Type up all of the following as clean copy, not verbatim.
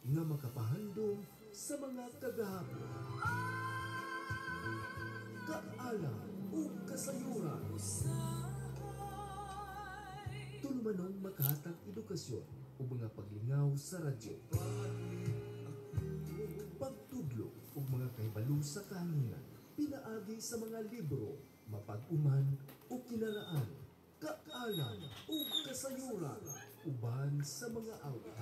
nga makapahandom sa mga kagahapon. Kaalam o kasayuran. Tulumanong makahatag edukasyon o mga paglingaw sa radyo. Pagtudlo o mga kahibalo sa kahanginan. Pinaagi sa mga libro, mapag-uman o kinaraan. Kaalam o kasayuran. Uban sa mga awit.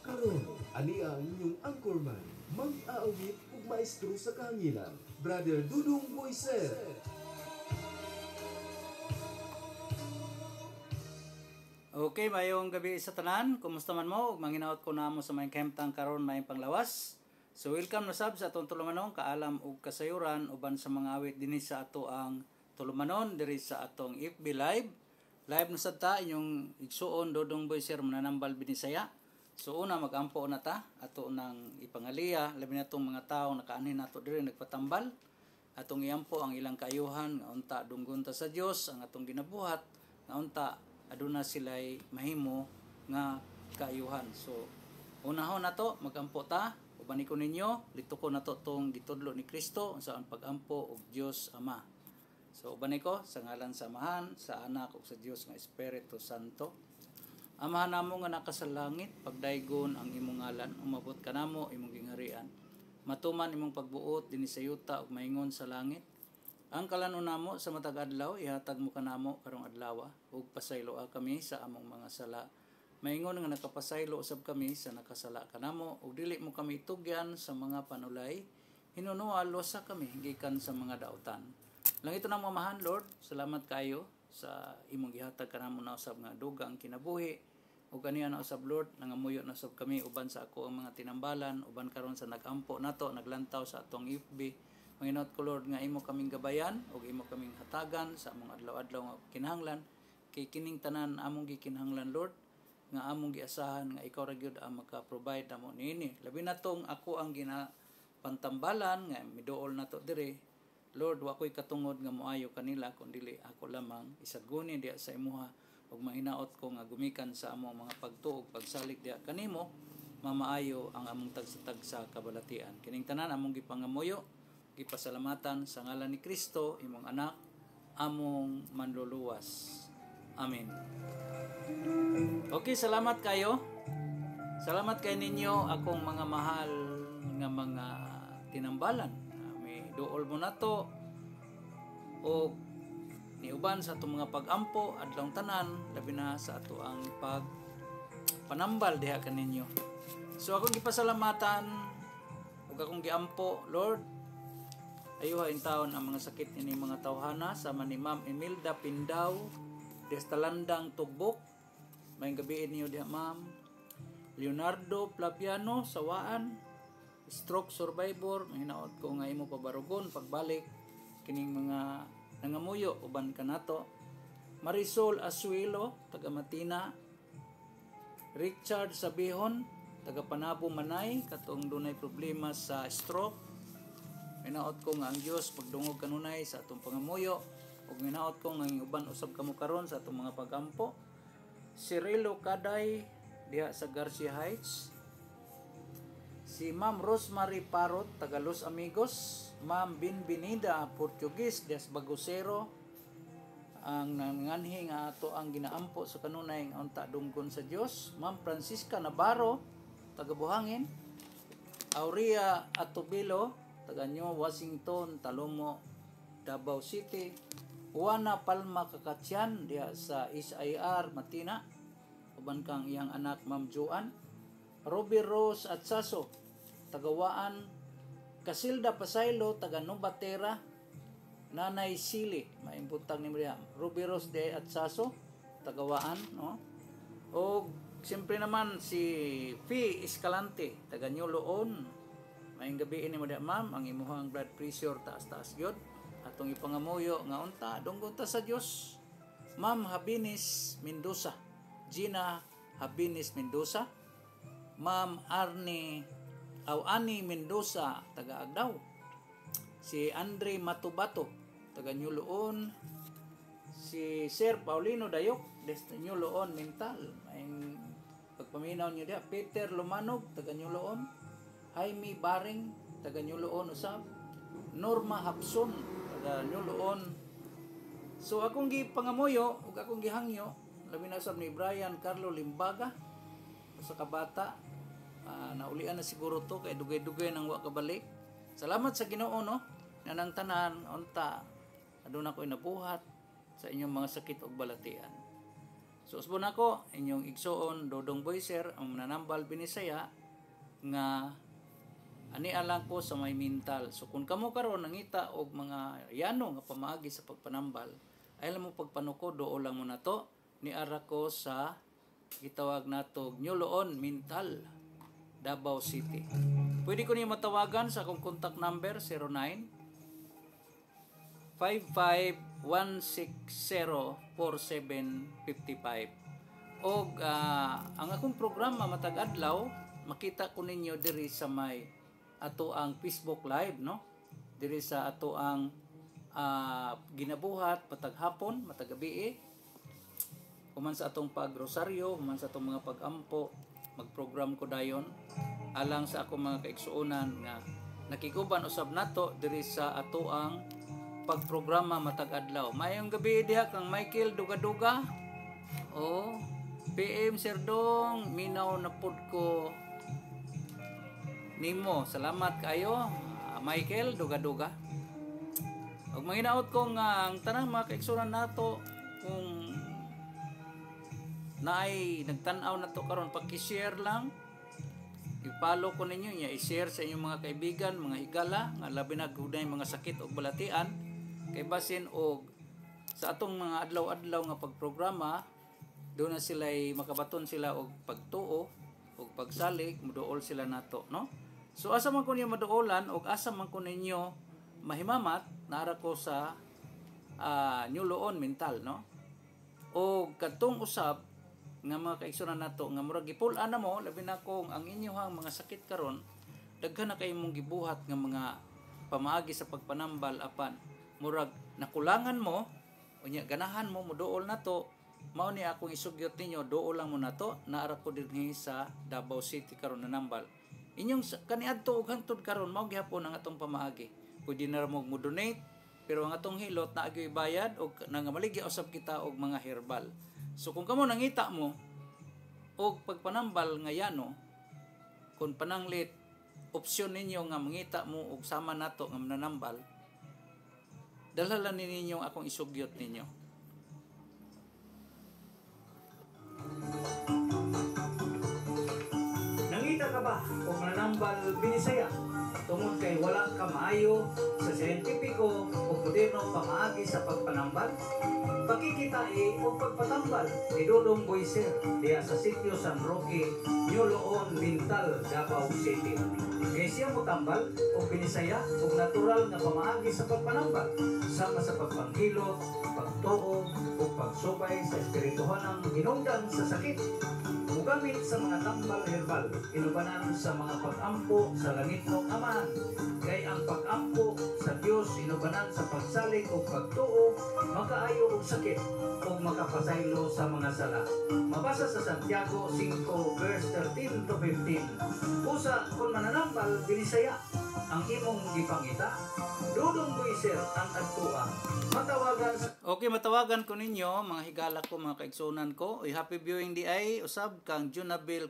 Karon, ani ang inyong anchorman, mag-aawit ug maestro sa kahanginan, Brother Dudong Moises. Okay, mayong gabi sa tanan. Kumusta man mo? Manginaot ko namo sa may kemtang karon may panglawas. So welcome na sab sa atong tulumanon, kaalam ug kasayuran uban sa mga awit dinhi sa ato ang tulumanon diri sa atong FB Live. Live na sad ta inyong igsuon Dodong Boyser mananambal binisaya. So una magampo na ta ato nang ipangaliya labi na tong mga tawo nakaanhin nato diri nagpatambal. Atong iampo ang ilang kaayuhan nga unta dunggon ta sa Dios ang atong ginabuhat nga unta aduna sila'y mahimo nga kaayuhan. So unahon nato magampo ta uban ko ninyo lito ko nato tong gitudlo ni Kristo unsa ang pagampo og Dios Ama. So uban ko sa ngalan sa Amahan, sa Anak ug sa Dios nga Espiritu Santo. Amahan namo nga naka sa langit, pagdaygon ang imong ngalan, umabot kanamo imong gingharian. Matuman imong pagbuot dinhi sa yuta ug maingon sa langit. Ang kalanon namo sa matag adlaw ihatag mo kanamo karong adlaw ug pasayloa kami sa among mga sala. Maingon nga nakapasaylo usab kami sa nakasala kanamo ug dili mo kami itugyan sa mga panulay. Hinunoa losa kami gikan sa mga dautan. Lang ito nang mamahan Lord, salamat kayo sa imong gihatag kanamo na usab nga dugang kinabuhi ug kaniya na usab Lord nangamuyo na usab kami uban sa ako ang mga tinambalan uban karon sa nagampo nato naglantaw sa atong FB. Manginot ko Lord nga imo kaming gabayan ug imo kaming hatagan sa among adlaw-adlaw nga kinahanglan kay kining tanan among gikinahanglan Lord nga among giasahan nga ikaw ra gyud ang maka-provide namo niini. Labi na tong ako ang ginapantambalan nga miduol nato diri. Lord, wa ko'y katungod nga moayo kanila kundi ako lamang isaguni diya sa imuha ug mahinaot ko nga gumikan sa among mga pagtuog pagsalig diya kanimo mamaayo ang among tagsatag sa kabalatian. Kining tanan among gipangamuyo, gipasalamatan sa ngalan ni Kristo imong anak among manluluwas. Amen. Okay, salamat kayo. Salamat kay ninyo akong mga mahal nga mga tinambalan. Dool mo nato o niuban sa atong mga pagampo adlaw tanan labi na sa ato ang pagpanambal diha kaninyo. So akong gipasalamatan ug akong giampo Lord ayuha intawon ang mga sakit ini mga tawhana sama ni Ma'am Imelda Pindaw des Talandang Tugbok. Mayong gabi niyo diha Ma'am. Leonardo Plapiano Sawaan, stroke survivor, mahinaot ko nga imo pabarugon pagbalik kining mga nangamuyo uban kanato. Marisol Asuelo taga Matina, Richard Sabihon taga Panabo Manay katong dunay problema sa stroke. Mahinaot ko nga ang Dios pagdungog kanunay sa atong pangamuyo ug mahinaot ko nga uban usab kamo karon sa atong mga pagampo. Cirilo Kaday diha sa Garcia Heights. Si Ma'am Rosemary Parot, taga Los Amigos. Ma'am Binbinida, Portuguese, des Bagosero. Ang nanganhi nga ato ang ginaampo sa kanunay nga unta dunggon sa Dios. Ma'am Francisca Navarro, taga Buhangin. Aurea Atubilo, taga New Washington, Talomo, Davao City. Juana Palma Kakatian, diha sa SIR, Matina. Uban kang iyang anak, Ma'am Joan. Ruby Rose Atsaso, tagawaan. Casilda Pasaylo, taga Novatera. Nanay Sili, maimpuntang ni Maria. Ruby Rose de Atsaso, tagawaan, no? O siyempre naman si Fee Escalante, taga New Loon. Maayong gabi ni Maria Ma'am, ang imuhang blood pressure taas-taas gyud. Atong ipangamuyo nga unta dunggon ta sa Dios. Ma'am Habinis Mendoza, Gina Habinis Mendoza. Ma'am Ani Mendoza, taga Agdao. Si Andre Matubato, taga New Loon. Si Sir Paulino Dayok, des New Loon Mental. May pagpaminaw niyo diha, Peter Lumanog taga Nuloon, Jaime Baring taga Nuloon usab, Norma Hapson taga Nuloon. So akong gipangamuyo ug akong gihangyo labi na usab ni Brian Carlo Limbaga sa kabata. Naulian na siguro to kay dugay-dugay nang wa kabalik. Salamat sa Ginoo no nanang tanan unta aduna ko'y nabuhat sa inyong mga sakit ug balatian. So usbon ako inyong igsoon Dodong Boyser ang nanambal binisaya nga ani alang ko sa may mental. So kung kamo karon nangita og mga yano nga pamaagi sa pagpanambal, ay alam mo pagpanuko do lang mo nato ni ara ko sa gitawag nato Nuloon Mental Davao City. Pwede ko niyo matawagan sa akong contact number 09 55-160-4755. Og ang akong programa matag adlaw makita ko ninyo diri sa may ato ang Facebook Live no, diri sa ato ang ginabuhat matag hapon matag gabi human sa atong pagrosaryo human sa atong mga pagampo magprogram ko dayon alang sa akong mga kaigsuonan nga nakiguban usab nato diri sa ato ang pagprograma matag adlaw. Mayong gabi diha kang Michael Duga-Duga. Oh, PM Sir Dong, minaw na pud ko nimo. Salamat kayo, Michael Duga-Duga. Ug manginaot ko nga ang tanang mga kaigsuonan nato kung naay nagtan-aw nato karon paki-share lang. I-follow ko ninyo niya, i-share sa inyong mga kaibigan, mga higala nga labi na gunay mga sakit o balatian. Kay basin og sa atong mga adlaw-adlaw nga pagprograma doon na sila makabaton sila og pagtuo og pagsalig muduol sila nato no. So asa man ko niyo maduolan og asa man ko ninyo mahimamat naara ko sa Nuloon Mental no. Og kadtong usab nga mga kaigsuonan nato nga murag gipul-an na mo labi na kung ang inyong mga sakit karon daghan na kay mong gibuhat nga mga pamaagi sa pagpanambal apan murag nakulangan mo unya ganahan mo muduol nato mao ni akong isugyot ninyo duol lang mo nato naara ko dinhi sa Davao City karon nanambal inyong kaniadto ug hangtod karon mao gihapon ang atong pamaagi pwede na mo donate pero ang atong hilot na agyoy bayad og nangamaligya usab kita og mga herbal. So kung kamo nangita mo og pagpanambal nga yano kung pananglit opsyon ninyo nga mangita mo og sama nato nga manambal dalhalan ninyo akong isugyot ninyo. Nangita ka ba o manambal binisaya? Tungod kay wala ka maayo sa siyentipiko o moderno pamaagi sa pagpanambal? Pakikitai o pagpatambal ni Dodong Boyser diya sa sitio San Roque, Nuloon Mental, Davao City. Kay siya mo tambal o binisaya o natural na pamaagi sa pagpanambal sama sa pagpanghilot, pagtuo o pagsubay sa espirituhanang hinungdan sa sakit. Mugamit sa mga tambal herbal, inubanan sa mga pag-ampo sa langit ng Amahan. Kay ang pag-ampo sa Dios inubanan sa pagsalig o pagtuo, makaayo og sakit o makapasaylo sa mga sala. Mabasa sa Santiago 5 verse 13 to 15. Usa kung mananambal binisaya ang imong gipangita, Dodong Boyser ang adtua. Matawagan sa matawagan ko ninyo mga higala ko mga kaigsunan ko. Happy viewing di ay usab kang Junabil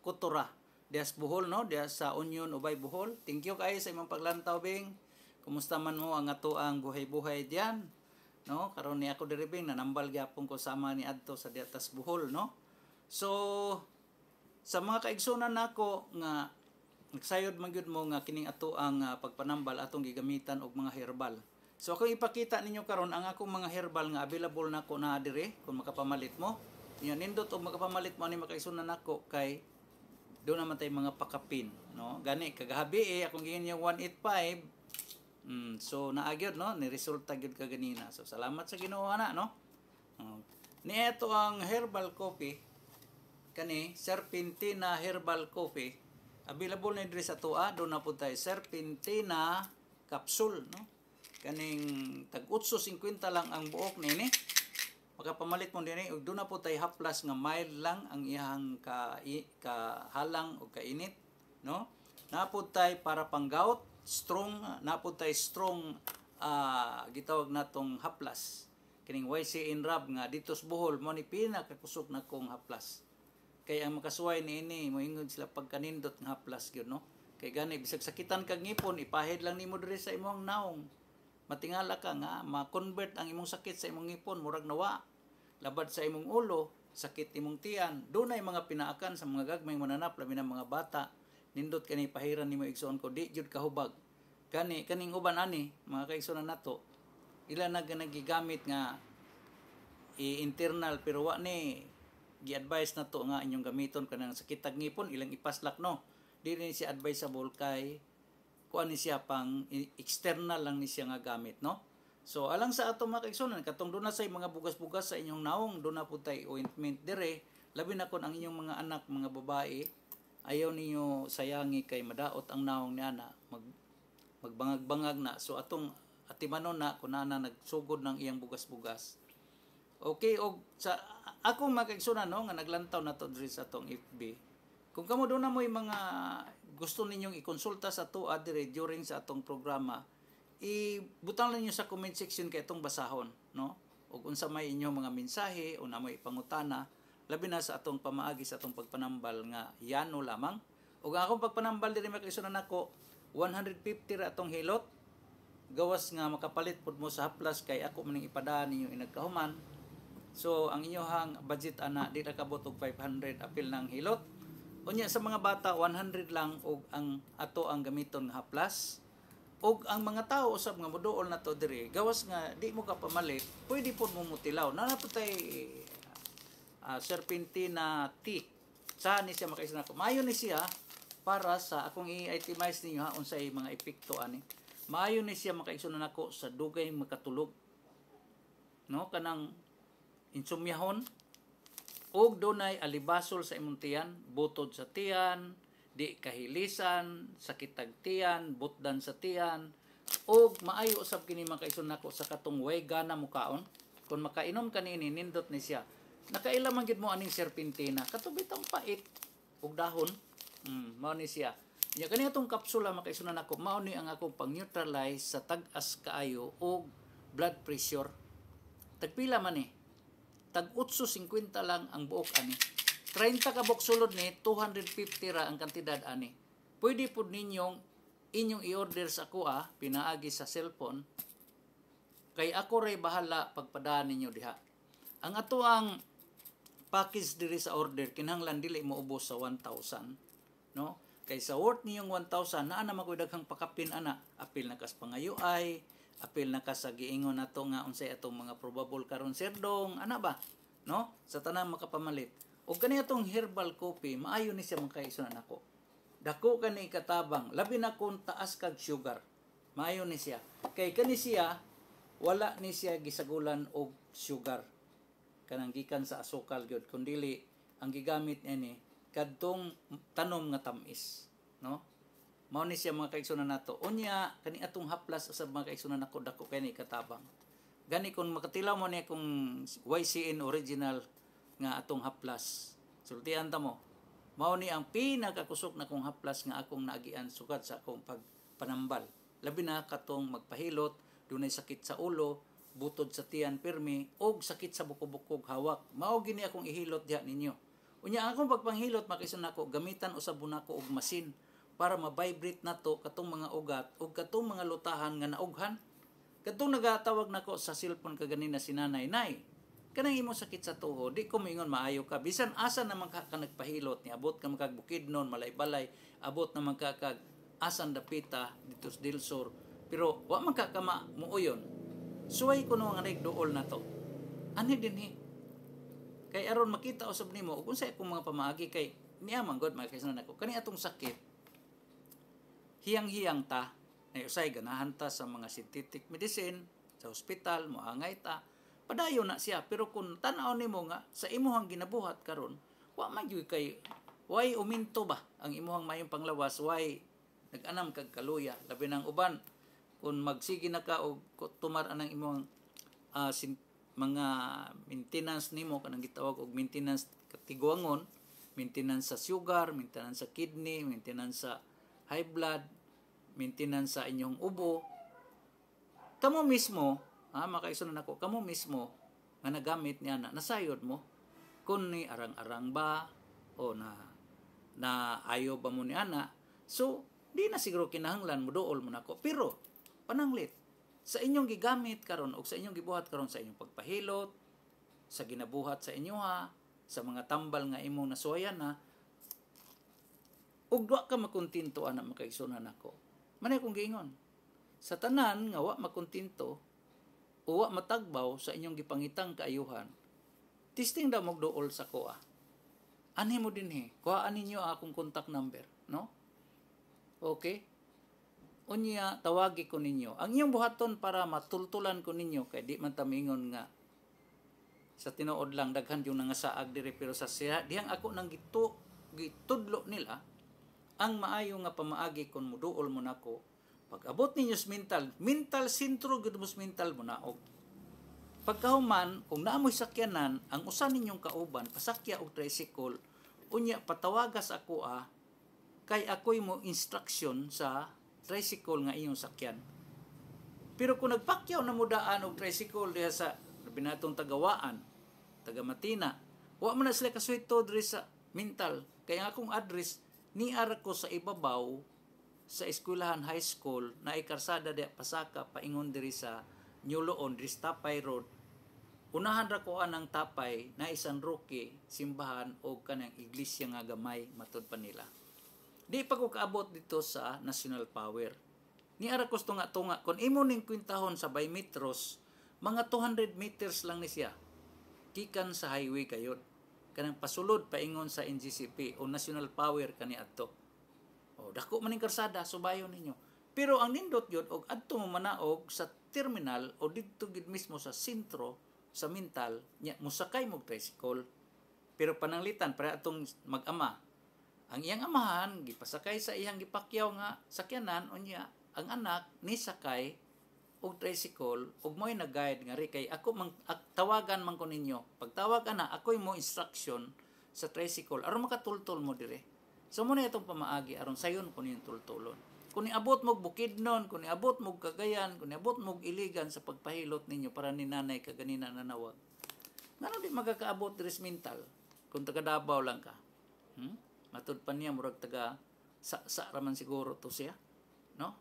Kutura. Dias Bohol no, dias sa Union Ubay Bohol. Thank you kay sa imong paglantaw bing. Kumusta man mo ang ato ang buhay-buhay diyan? No, karon ni ako diri bing nanambal gyapon ko sama ni adto sa diatas Bohol no. So sa mga kaigsunan nako nga nagsayod man gyud mo nga kining ato ang pagpanambal atong gigamitan og mga herbal. So ako ipakita ninyo karon ang akong mga herbal nga available nako na dire kung makapamalit mo. Yan nindot og makapamalit mo ani makaigsunan nako kay do naman tay mga pakapin, no? Gani kagabi akong giinyo 185. So naagyod no, ni resulta gyud kaganina. So salamat sa Ginoo ana no. Ni eto ang herbal coffee kani Serpentina herbal coffee. Available na diri sa tuwa, do na pud tay Serpentina capsule no. Kaning tag 8.50 lang ang buok nini. makapamalit mo dinhi ug doon na po tay haplas nga mild lang ang iyang kahalang o kainit, no? Napod tay para pang gout, strong, napod tay strong gitawag natong haplas. Kining YC in Rab nga dito sa Bohol mo ni pinakakusog na kong haplas. Kay ang makasuway niini moingon sila pagkanindot nga haplas gyud, no? Kay gani bisag sakitan kag ngipon ipahid lang nimo diri sa imong naong. Matingala ka nga ma-convert ang imong sakit sa imong ngipon murag nawa. Labad sa imong ulo, sakit imong tiyan. Dunay mga pinaakan sa mga gagmay mananap labi ng mga bata. Nindot kani pahiran nimo igsoon ko di jud kahubag. Kaning uban ani mga kaigsoon nato. Ila nagigamit nga internal pero wa ni gi-advise na to nga inyong gamiton kanang sakit tag ngipon ilang ipaslak, no. Di rin siya advisable kay kuan ni siya pang external lang ni siya nga gamit, no. So alang sa ato mga kaigsunan katong doon na say mga bugas-bugas sa inyong naong doon na po tay ointment dire labi na kon ang inyong mga anak mga babae ayaw ninyo sayangi kay madaot ang naong ni ana magbangag-bangag na. So atong atimanon na kun ana nagsugod ng iyang bugas-bugas. Okay, og sa akong mga kaigsunan, no, nga naglantaw na to diri sa atong FB. Kung kamo doon na mo yung mga gusto ninyong ikonsulta sa tuwa dire during sa atong programa, ibutang lang niyo sa comment section kay itong basahon, no? Ug unsa may inyong mga mensahe o na may pangutana labi na sa atong pamaagi sa atong pagpanambal nga yano lamang. Ug akong pagpanambal diri makisunan nako 150 ra atong hilot. Gawas nga makapalit pud mo sa haplas kay ako maning ipadaan ninyo inagkahuman. So ang inyohang budget ana di ra kabot og 500 apil ng hilot. Unya sa mga bata 100 lang og ang ato ang gamiton nga haplas. Og ang mga tao usab nga moduol na to diri gawas nga di mo ka pamalit pwede pod mo mutilaw na naputay serpentina tea sa ni siya makaisa nako maayo ni siya para sa akong i-itemize ninyo ha unsay mga epekto ani maayo ni siya makaigsunan nako sa dugay makatulog, no, kanang insomyahon og dunay alibasol sa imong tiyan, butod sa tiyan, di kahilisan, sakit tag tiyan, butdan sa tiyan, og maayo usab kini makaison nako sa katong way gana mukaon. Kung makainom kanini nindot ni siya. Nakaila man gid mo aning serpentina, katubit ang pait og dahon. Mao ni siya. Nya kani atong kapsula makaison nako, mao ni ang akong pang-neutralize sa tag-as kaayo og blood pressure. Tagpila man ni? Tag 850 lang ang buok ani. 30 ka buok sulod ni 250 ra ang kantidad ani. Pwede pud ninyong inyong i-order sa kuha pinaagi sa cellphone. Kay ako ray bahala pagpadaan ninyo diha. Ang ato ang package diri sa order kinahanglan dili mo ubos sa 1,000, no? Kay sa worth niyong 1,000 naa na makoy daghang pakapin ana. Apil na kas pangayoay, apil na kas sa giingon nato nga unsay atong mga probable karon serdong ana ba, no? Sa tanang makapamalit. O kani atong herbal coffee maayo ni siya makaisunan nako. Dako kani katabang labi na kun taas kag sugar. Maayo ni siya. Kay kani siya wala ni siya gisagulan og sugar. Kanang gikan sa asukal gyud kun dili ang gigamit ni kadtong tanom nga tamis, no? Mao ni siya mga kaigsunan nato. Unya kani atong haplas usab mga kaigsunan nako dako kani katabang. Gani kun makatilaw mo ni kung YCN original nga atong haplas. Sultihan ta mo. Mao ni ang pinakakusok na kong haplas nga akong naagian sukad sa akong pagpanambal. Labi na katong magpahilot, dunay sakit sa ulo, butod sa tiyan pirmi, og sakit sa bukog-bukog hawak. Mao gini akong ihilot diha ninyo. Unya akong pagpanghilot makison nako gamitan usab nako og masin para ma-vibrate nato katong mga ugat ug katong mga lutahan nga naughan. Katong nagatawag nako sa cellphone kaganina si Nanay, Nay, kanang imo sakit sa tuhod, di ko moingon maayo ka. Bisan asa naman ka nagpahilot ni abot ka makag Bukidnon, Malay-Balay, abot naman ka kag asan dapita dito sa Dilsur. Pero wa man ka kama muuyon. Suway ko nga nagduol na to. Ani dinhi. Kay aron makita usab nimo kung sa akong mga pamaagi kay niya man god makisnan nako. Kani atong sakit hiyang-hiyang ta na usay ganahan ta sa mga synthetic medicine sa ospital moangay ta. Padayon na siya pero kung tan-aw nimo nga sa imuhang ginabuhat karon wa man gyud kay why uminto ba ang imuhang mayong panglawas why nag-anam kag kaluya labi nang uban kung magsige na ka og tumar anang imuhang mga maintenance nimo kanang gitawag og maintenance katiguangon, maintenance sa sugar, maintenance sa kidney, maintenance sa high blood, maintenance sa inyong ubo. Kamo mismo, makaisunan ako, kamo mismo nga nagamit niya nasayod mo kun ni arang-arang ba o na ayo ba mo ni ana. So di na siguro kinahanglan mo dool mo nako, pero pananglit sa inyong gigamit karon o sa inyong gibuhat karon sa inyong pagpahilot, sa ginabuhat sa inyo sa mga tambal nga imong nasuayan ug wa ka makontinto ana makaigsunan nako. Manay kong giingon, sa tanan nga wa makontinto o wa matagbaw sa inyong gipangitang kaayuhan, testing daw mo dool sa koa. Ani mo dinhi, kuhaan ninyo akong contact number, no? Okay? Unya tawagi ko ninyo. Ang iyong buhaton para matultulan ko ninyo kay di man tamingon nga sa tinuod lang daghan yung nangasaag diri, pero sa siya dihang ako nang gitudlo nila ang maayo nga pamaagi kon muduol mo nako. Pag abot ninyo sa mental sentro gud mo mental mo naog. Pagkahuman kung naamoy sakyanan ang usa ninyong kauban pasakya og tricycle, unya patawagas ako kay ako'y mo instruction sa tricycle nga iyong sakyan. Pero kung nagpakyaw na mudaan og tricycle diha sa binatong Tagawaan, Tagamatina, wa man na sila kasuito diri sa mental. Kaya akong address ni ara ko sa ibabaw sa eskwelahan high school na ikarsada diha pasaka paingon diri sa New Loon, diri sa Tapay Road. Unahan ra ko anang Tapay na isang roke simbahan o kanang iglesia nga gamay matud pa nila. Di pa ko kaabot dito sa National Power. Ni ara ko tunga kon imo ning kwintahon sa by metros, mga 200 meters lang ni siya. Gikan sa highway kayod. Kanang pasulod paingon sa NGCP o National Power kani adto. O dako man ning karsada subayon ninyo. Pero ang nindot yun og adto mo manaog sa terminal o didto gid mismo sa sentro sa mental nya musakay mo tricycle. Pero pananglitan para atong mag-ama. Ang iyang amahan gipasakay sa iyang gipakyaw nga sakyanan unya ang anak ni sakay og tricycle ug mo'y nag-guide nga ri kay ako tawagan man ko ninyo. Pagtawag ana ako'y mo instruction sa tricycle aron makatultol mo dire. So mo na itong pamaagi aron sayon ko niyong tultulon. Kung niabot mo Bukidnon, kung niabot mo Cagayan, kung niabot mo Iligan sa pagpahilot ninyo para ni nanay kaganina nanawag. Ngano di magakaabot diri sa mental kung taga Davao lang ka. Matud pa niya murag taga sa raman siguro to siya, no?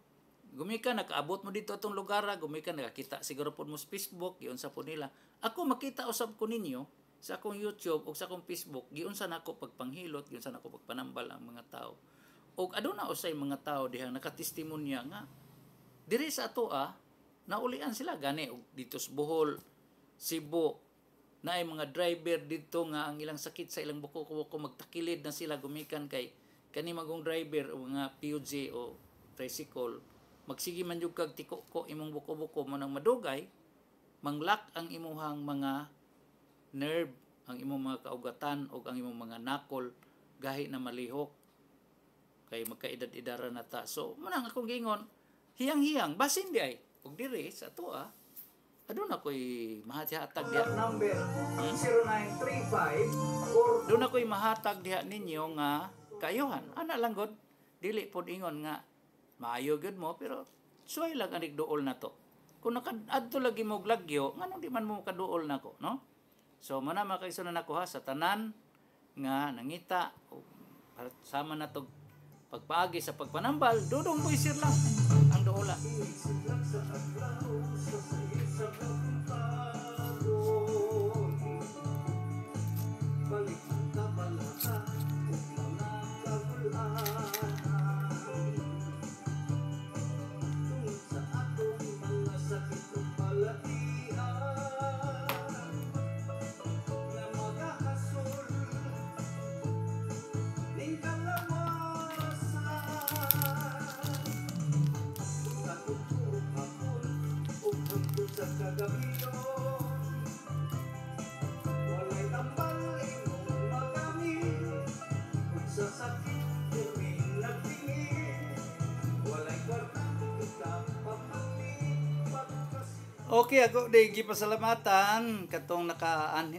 Gumikan nakaabot mo dito atong lugar, gumikan nakakita siguro pud mo sa Facebook, giun sa pud nila. Ako makita usab ko ninyo sa akong YouTube o sa akong Facebook, giun sa nako pagpanghilot, giun sa nako pagpanambal ang mga tao. Og aduna usay mga tao dihang nakatestimonya nga diri sa ato naulian sila gani og dito sa Bohol, Cebu, na ay mga driver dito nga ang ilang sakit sa ilang buko magtakilid na sila gumikan kay kani magong driver o mga PUJ o tricycle magsigi man jud kag tiko ko imong buko mo nang madugay manglak ang imuhang mga nerve, ang imong mga kaugatan o ang imong mga nakol gahi na malihok kay magkaedad-edara na ta. So manang akong gingon hiyang-hiyang basin di ay ug diri sa ato aduna ko'y mahatag diha number 0935 doon ako'y mahatag diha ninyo nga kaayuhan. Ana lang god dili pod ingon nga maayo gyud mo pero suway lang anig duol na to. Kung nakaadto lagi mo glagyo ngano di man mo kaduol nako, no? So mana makaigsunan nako sa tanan nga nangita o sama na to pagpaagi sa pagpanambal dudong mo isir lang ang duola. Kagabi Okay, ako di gipasalamatan katong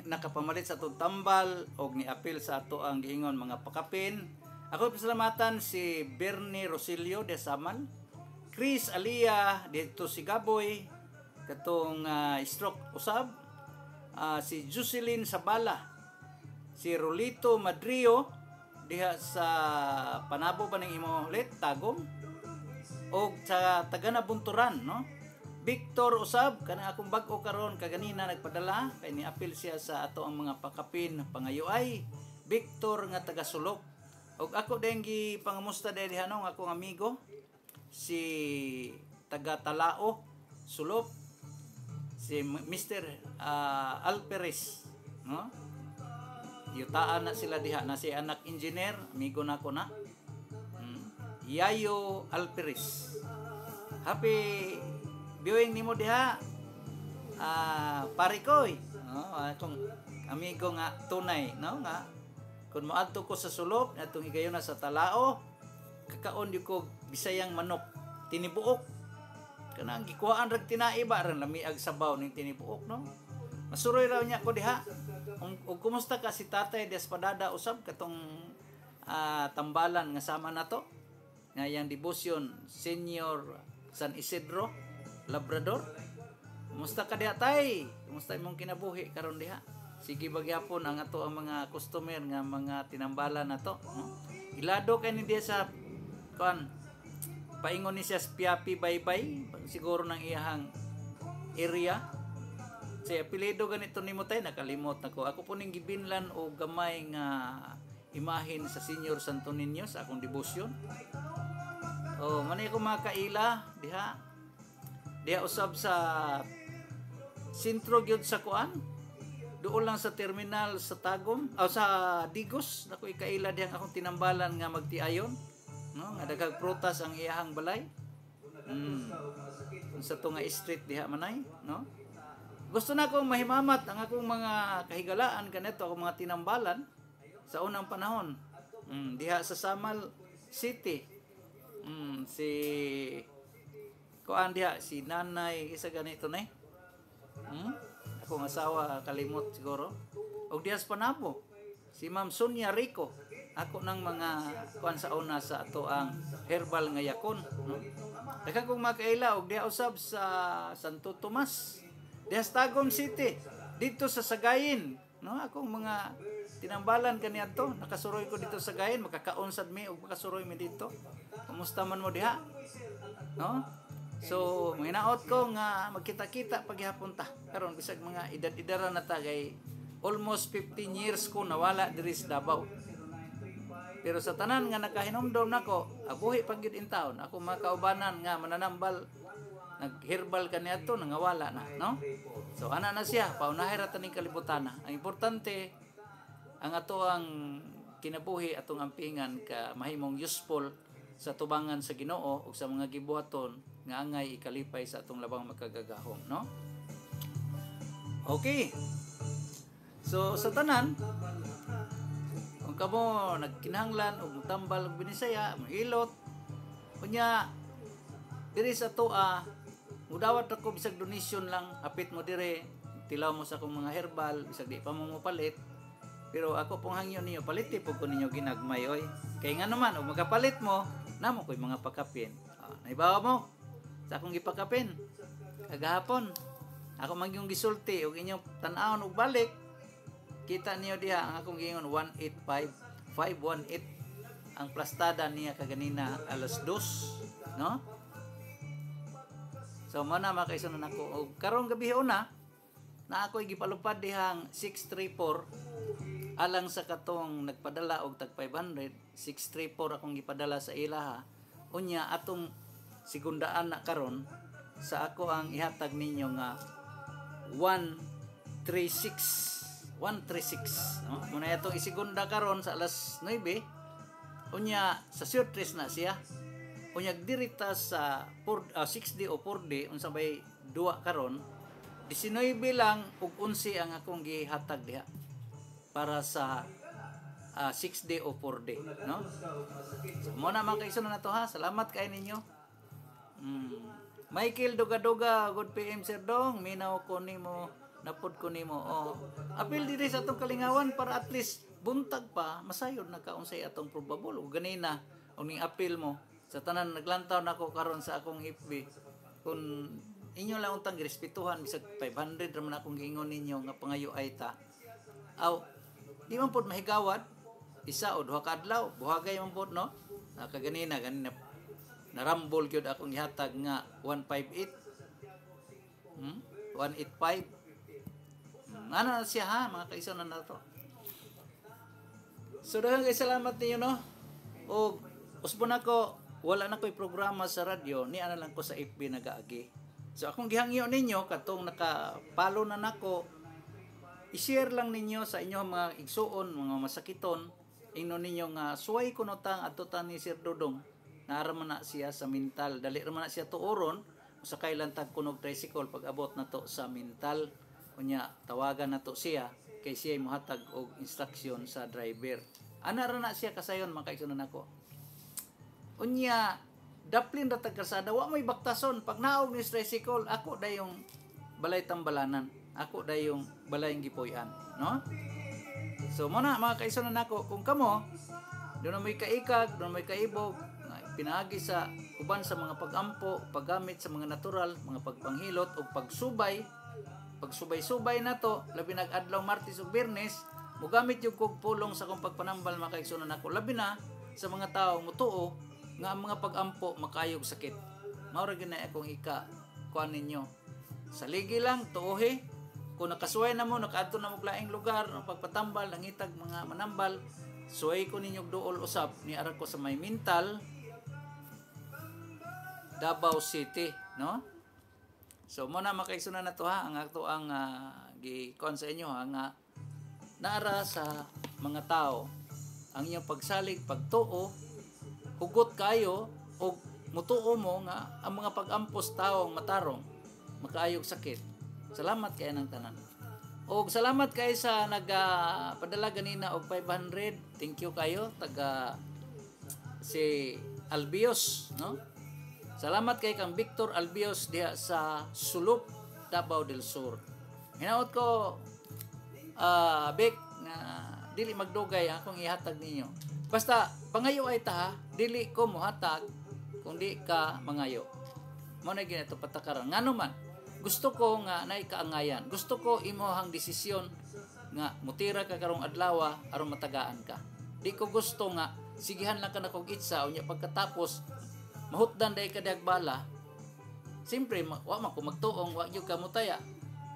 nakapamalit sa atong tambal og ni-apil sa ato ang giingon mga pakapin. Ako pasalamatan si Bernie Rosilio de Samal, Chris Alia dito si Gaboy katong stroke usab, si Jocelyn Sabala, si Rolito Madrio diha sa Panabo ba ning imo ulit Tagum, og sa Taganabunturan, no? Victor usab kana akong bag-o karon kaganina nagpadala kay ni-apil siya sa ato ang mga pakapin pangayuay. Victor nga taga Sulok. Og ako din gi pangamusta diri hanong akong amigo si taga Talao Sulok, si Mr. Alperes, no? Yutaan na sila diha na si anak engineer, amigo na ko na. Yayo Alperes. Happy viewing nimo diha. Pare koy, no? Akong amigo nga tunay, no? Nga kun moadto ko sa Sulok atong higayon na sa Talao, kakaon di ko Bisayang manok tinibuok. Kanang gikuhaan rag tinaiba ran lamiag sabaw ning tinibuok, no? Masuroy raw niya ko diha. Ug kumusta ka si Tatay Despadada usab katong tambalan nga sama nato nga yang devotion Senior San Isidro Labrador. Kumusta ka diha tay? Kumusta imong kinabuhi karon diha? Sige bagyapon ang ato ang mga customer nga mga tinambalan nato, no? Ilado kay ni diha sa kon paingon ni siya Piapi Baybay siguro nang iyahang area. Sa apelyido ganito nimo tay nakalimot nako. Ako po ning gibinlan o gamay nga imahin sa Senior Santo Niño sa akong devotion. Oh, manay ko makaila diha. Diha usab sa sentro gyud sa kuan. Doon lang sa terminal sa Tagum, sa Digos, nako ikaila diha akong tinambalan nga magtiayon, no? Nga daghang prutas ang iyahang balay. Sa tunga street diha manay, no? Gusto na akong mahimamat ang akong mga kahigalaan kanito akong mga tinambalan sa unang panahon. Diha sa Samal City. Si kuan diha si nanay isa ganito nay. Akong asawa kalimot siguro. Og diha sa Panabo si Ma'am Sonia Rico. Ako nang mga kuan sa una sa ato ang herbal nga yakon, no? Daghang kong makaila og diha usab sa Santo Tomas. Diha sa Tagum City, dito sa Sagayin, no? Akong mga tinambalan kaniadto, nakasuroy ko dito sa Sagayin, makakaon sad mi og makasuroy mi dito. Kumusta man mo diha? No? So, manginaot ko nga magkita-kita paghihapon ta. Karon bisag mga edad-edara na ta kay almost 15 years ko nawala diri sa Davao. Pero sa tanan nga nakahinomdom nako, abuhi pag gyud in town, ako makaubanan nga mananambal nagherbal kaniadto nangawala na, no? So ana na siya, paunahay ra taning kalibutan na. Ang importante ang ato ang kinabuhi atong ampingan ka mahimong useful sa tubangan sa Ginoo ug sa mga gibuhaton nga angay ikalipay sa atong labang makagagahom, no? Okay. So sa tanan kung kamo nagkinahanglan og tambal og binisaya, mahilot unya diri sa toa mudawat ako bisag donation lang, hapit mo dire, tilaw mo sa akong mga herbal, bisag di pa mo palit. Pero ako pong hangyo niyo, paliti po ko ninyo ginagmay, oy. Kaya nga naman, o magapalit mo, namo ko'y mga pakapin. Naibawa mo, sa akong gipakapin, kagahapon, ako magyong gisulti, o inyong tanawon o balik, kita niyo diha, ang akong gingon, 185, 518, ang plastada niya kaganina, alas 2, no? So mana makaisun na ako og karong gabi una na ako'y gipalupad dihang 634 alang sa katong nagpadala og tag 500, 634 akong gipadala sa ilaha. Unya atong sigundaan na karon sa ako ang ihatag ninyo nga 136 no? Muna itong isigunda karon sa alas 9. Unya sa surtres na siya. Unyag dirita sa 6D o 4D unsa bay duwa karon 19 lang ug 11 ang akong gihatag diha para sa 6D o 4D, no? So mo na man kay na to ha. Salamat kay ninyo. Michael Duga-Duga, good PM Sir Dong, minaw ko nimo, napod ko nimo. Oh, apil diri sa atong kalingawan para at least buntag pa masayod na kaunsay atong probable. O ganina, uning apil mo sa tanan naglantaw nako karon sa akong FB. Kung inyo lang untang girespetuhan bisag 500 ra man akong giingon ninyo nga pangayo ay ta. Aw, di man pod mahigawad isa o duha ka adlaw, buhagay man pod no. Kaganina narambol gyud akong gihatag nga 158. 185. Ano na siya ha, mga kaisan na nato. So daghang kay salamat ninyo no. O usbon ako, wala na ko'y programa sa radyo, ni ana lang ko sa FB nagaagi. So akong gihangyo ninyo katong nakapalo na nako, i-share lang ninyo sa inyong mga igsuon, mga masakiton, ingno ninyo nga suway kuno tang adto ta ni Sir Dodong. Naara man na siya sa mental, dali ra man na siya tuoron sa kailan tag kunog tricycle pag abot na to sa mental. Unya tawagan na to siya kay siya mohatag og instruction sa driver. Ana ra na siya kasayon mga kaigsunan nako. Unya daplin ra tag kalsada wa may baktason pag naog ni tricycle ako dayong balay tambalanan. Ako dayong balay gipuy-an, no? So mo na mga kaigsunan nako, kung kamo doon may kaikag, doon may kaibog, pinaagi sa uban sa mga pagampo, paggamit sa mga natural, mga pagpanghilot o pagsubay-subay na to, labi nag-adlaw Martes ug Biyernes, mogamit yung kog pulong sa kong pagpanambal mga kaigsunan nako, labi na sa mga tao mutuo nga ang mga pagampo makayog sakit. Mao ra gyud na akong kuan ninyo. Saligi lang tuohi. Kung nakasuway na mo, nakaadto na mo laing lugar, pagpatambal, nangitag mga manambal, suway ko ninyong duol usap, ni ara ko sa may mental, Davao City, no? So, muna makaisunan na to ha, ang ato ang gi-kon sa inyo ha, nga naara sa mga tao, ang inyong pagsalig, pagtuo, hugot kayo, o mutuo mo nga, ang mga pag-ampos tao ang matarong, makaayog sakit. Salamat kayo ng tanan. O salamat kayo sa nagpadala ganina og 500. Thank you kayo taga si Albios, no? Salamat kay kang Victor Albios diha sa Sulup, Davao del Sur. Hinaot ko Vic na dili magdugay akong ihatag ninyo. Basta pangayo ay ta, dili ko mohatag kung di ka mangayo. Mo na ginito patakaran. Ngano man gusto ko nga naay kaangayan. Gusto ko imohang desisyon nga mutira ka karong adlaw aron matagaan ka. Di ko gusto nga sigihan lang ka na kog itsa unya pagkatapos mahutdan day ka bala. Siyempre wa man ko magtuong wa gyud ka mutaya.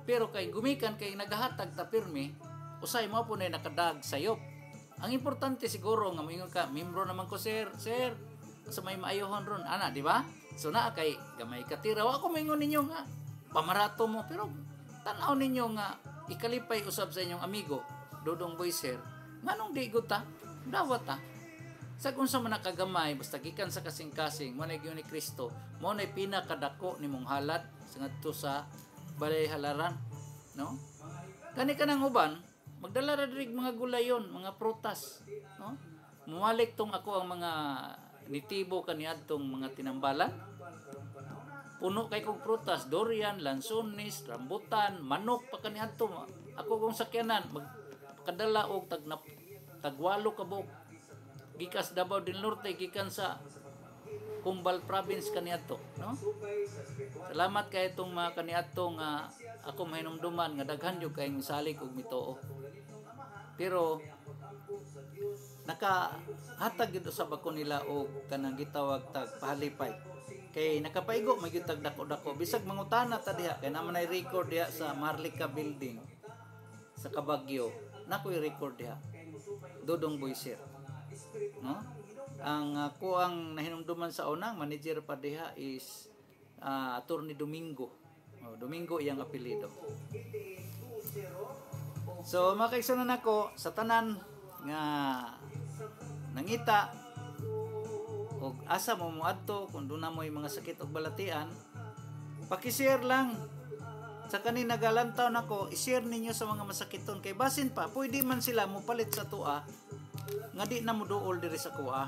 Pero kay gumikan kay nagahatag ta pirmi, usay mo po na nakadag sayop. Ang importante siguro nga moingon ka, membro naman ko sir, sa may maayohon ron ana, di ba? So naa kay gamay katira. Wa ko moingon ninyo nga pamarato mo, pero tanaw ninyo nga ikalipay usab sa inyong amigo Dodong Boy sir, nganong di gud ta dawat ta sa kung sa man nakagamay basta gikan sa kasing-kasing mo na ni Kristo, mo na pinakadako nimong halat sa ngadto sa balay halaran, no? Kani kanang uban magdala ra diri mga gulayon, mga prutas, no? Mumalik tong ako ang mga nitibo kaniadtong mga tinambalan. Puno kay kong prutas, durian, lansones, rambutan, manok pa kaniadto. Ako kong sakyanan magkadala og tagwalo ka buok. Gikas Davao del Norte, gikan sa Kumbal province kaniadto, no? Salamat kay itong mga kaniadto nga ako mahinumduman nga daghan jud kay misalig og mitoo. Pero nakahatag gid sa bako nila og kanang gitawag tag pahalipay. Kay nakapaigo magyutag dako-dako bisag mangutana ta diha kay naman ay record diha sa Marlica building sa Kabagyo. Nakoy record diha. Dodong Boy sir, no? Ang ako ang nahinumduman sa unang manager pa diha is Attorney Domingo. Domingo iyang apelyido. So makaigsunan ako sa tanan nga nangita og asa mo moadto kung doon na mo yung mga sakit og balatian, paki-share lang sa kanina galantaw nako, i-share ninyo sa mga masakiton kay basin pa pwede man sila mo palit sa tua nga di na mo duol diri sa kuha.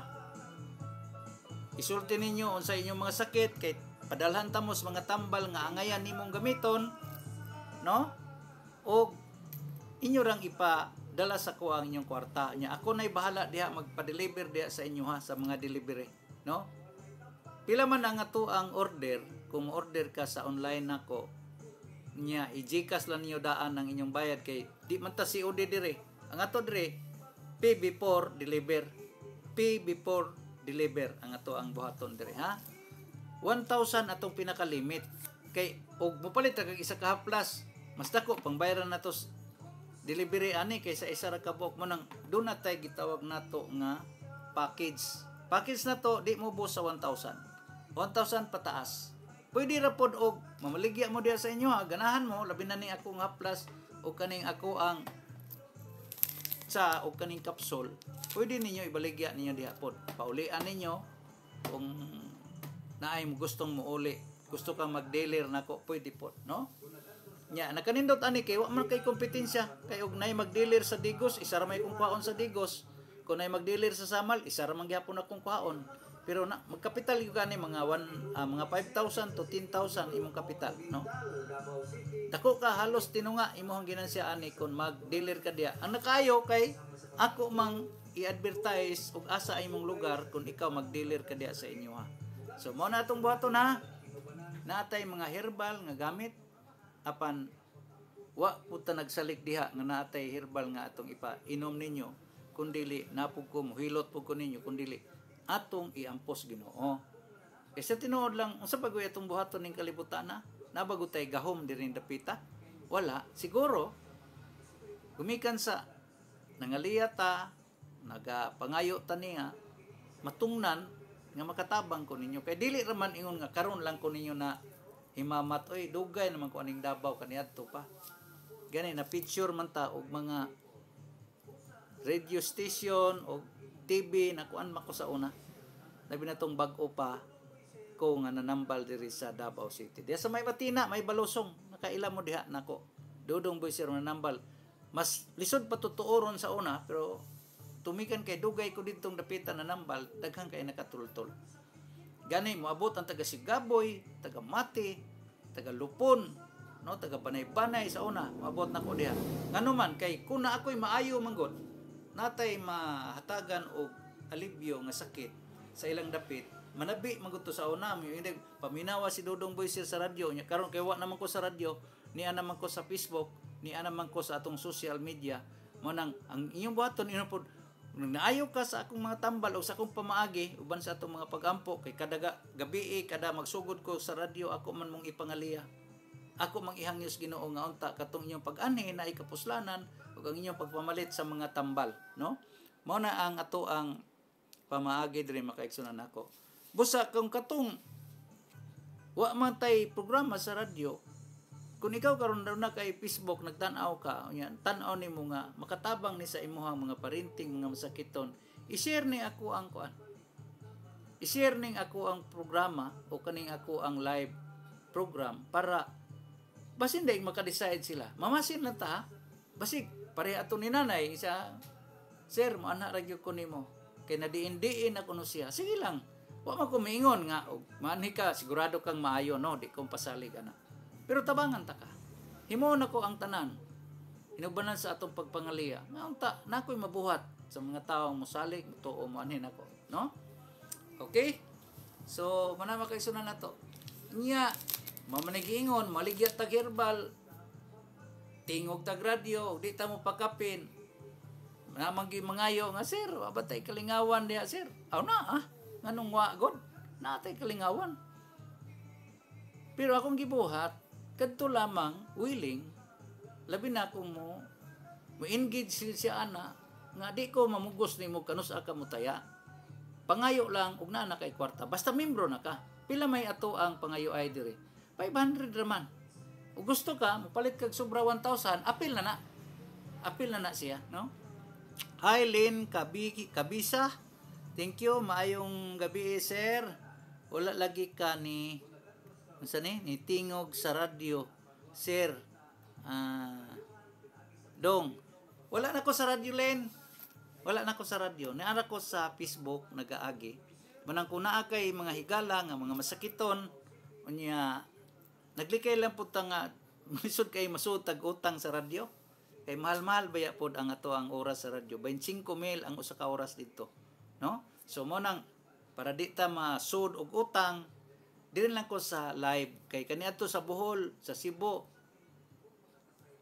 Isulti ninyo unsa inyong mga sakit kay padalhan ta mo sa mga tambal nga angayan nimong gamiton, no? O inyo rang ipadala sa ko ang inyong kwarta nya. Ako nay bahala diha magpa-deliver diha sa inyo ha, sa mga delivery, no? Pila man ang ato ang order, kung order ka sa online nako nya i-GCash lang niyo daan ang inyong bayad kay di man ta COD dire. Ang ato dire pay before deliver. Pay before deliver ang ato ang buhaton dire ha. 1,000 atong pinaka-limit kay og mopalit kag isa ka haplas mas dako pang bayaran nato delivery ani kaysa isa ra ka buok mo nang do na tay gitawag nato nga package. Package na to di mo buos sa 1,000. 1,000 pataas. Pwede ra pod og mamaligya mo diha sa inyo ha, ganahan mo labi na ni ako nga plus o kaning ako ang sa o kaning kapsul. Pwede ninyo ibaligya ninyo diha pod. Paulian ninyo kung naay mo gustong muuli, gusto kang mag-dealer nako, pwede pod, no? Nya nakanindot ani kay wa man kay kompetensya kay og nay mag-dealer sa Digos, isa ra may kung kwaon sa Digos. Kung nay mag-dealer sa Samal, isa ra man gyapon akong kwaon. Pero na magkapital yung gani mga 5,000 to 10,000 imong kapital, no? Dako ka halos tinunga imong ginansya ani kung mag-dealer ka diya. Ang nakayo kay ako mang i-advertise og asa imong lugar kung ikaw mag-dealer ka diya sa inyo ha. So mo na atong buhaton ha. Natay mga herbal nga gamit apan wa puta nagsalik diha nga natay herbal nga atong ipa-inom ninyo kundili napug ko mohilot pug ko ninyo kundili atong iampos Ginoo. Kasi tinuod lang unsa pagoy atong buhaton ning kalibutan na nabago tay gahom diri dapita. Wala siguro gumikan sa nangaliya ta nagapangayo ta niya matungnan nga makatabang ko ninyo kay dili ra man ingon nga karon lang ko ninyo na himamat oy dugay naman ko aning Davao kaniadto pa. Gani na picture man ta og mga radio station o TV na kuan mako sa una. Labi na tong bag-o pa ko nga nanambal diri sa Davao City. Diya sa may Batina, may Balusong, nakaila mo diha nako. Dudong boy sir nanambal. Mas lisod pa tutuoron sa una pero tumikan kay dugay ko ditong dapitan nanambal, daghang kay nakatultol. Gani moabot ang taga Sigaboy, taga Mati, taga Lupon, no, taga Banay-Banay sa una, moabot nako diha. Ngano man kay kun na ako'y maayo manggod, natay mahatagan og alibyo nga sakit sa ilang dapit, manabi manggod to sa una, hindi paminawa si Dudong Boy Sir sa radyo nya karon kay wa naman ko sa radyo, ni ana man ko sa Facebook, ni ana man ko sa atong social media, mo nang ang inyong buhaton ino pod naayo ka sa akong mga tambal o sa akong pamaagi uban sa atong mga pagampo kay kada gabi kada magsugod ko sa radyo ako man mong ipangaliya ako mang ihangyos Ginoo nga unta katong inyong pag-anhi na ikapuslanan ug ang inyong pagpamalit sa mga tambal, no? Mao na ang ato ang pamaagi diri makaigsunan nako. Busa kung katong wa man tay programa sa radyo, kung ikaw karon daw na kay Facebook nagtan-aw ka, unya tan-aw nimo nga makatabang ni sa imuhang mga parenting mga masakiton, i-share ni ako ang kuan. I-share ning ako ang programa o kaning ako ang live program para basin day maka-decide sila. Mamasin lang ta, basig pare ato ni nanay isa, sir mo ana ra gyud ko nimo. Kay nadiin-diin ako no siya. Sige lang. Wa man ko miingon nga og manhi ka sigurado kang maayo no, di ko pasalig ana. Pero tabangan ta ka. Himo na ko ang tanan. Inubanan sa atong pagpangaliya. Nga unta nakoy mabuhat sa mga taong mosalig, tuo mo anhin ako, no? Okay? So, manama kay sunan nato. Nya, mamanigingon, maligyat tag herbal, tingog tag radyo, di ta mo pakapin. Namang mangayo nga sir, abatay kalingawan diha sir. Aw na nganong wa god? Natay kalingawan. Pero akong gibuhat kadto lamang willing labi na ko mo engage siya ana nga di ko mamugos nimo kanus aka mo taya. Pangayo lang ug naa na kay kwarta basta membro na ka. Pila may ato ang pangayo ay diri? 500 raman. Ug gusto ka mopalit kag sobra 1,000, apil na. Apil na siya, no? Hi Lynn Kabisa. Thank you, maayong gabi sir. Wala lagi ka ni unsa ni tingog sa radyo sir. Dong wala na ko sa radyo Len, wala na ko sa radyo, naara ko sa Facebook nagaagi manang kuna kay mga higala nga mga masakiton Unya naglikay lang pud ta nga misud kay masud tag utang sa radyo. Kay mahal-mahal baya pod ang ato ang oras sa radyo. 25,000 ang usa ka oras dito, no? So mo nang para di ta masud og utang, dili lang ko sa live kay kaniadto sa Bohol, sa Cebu.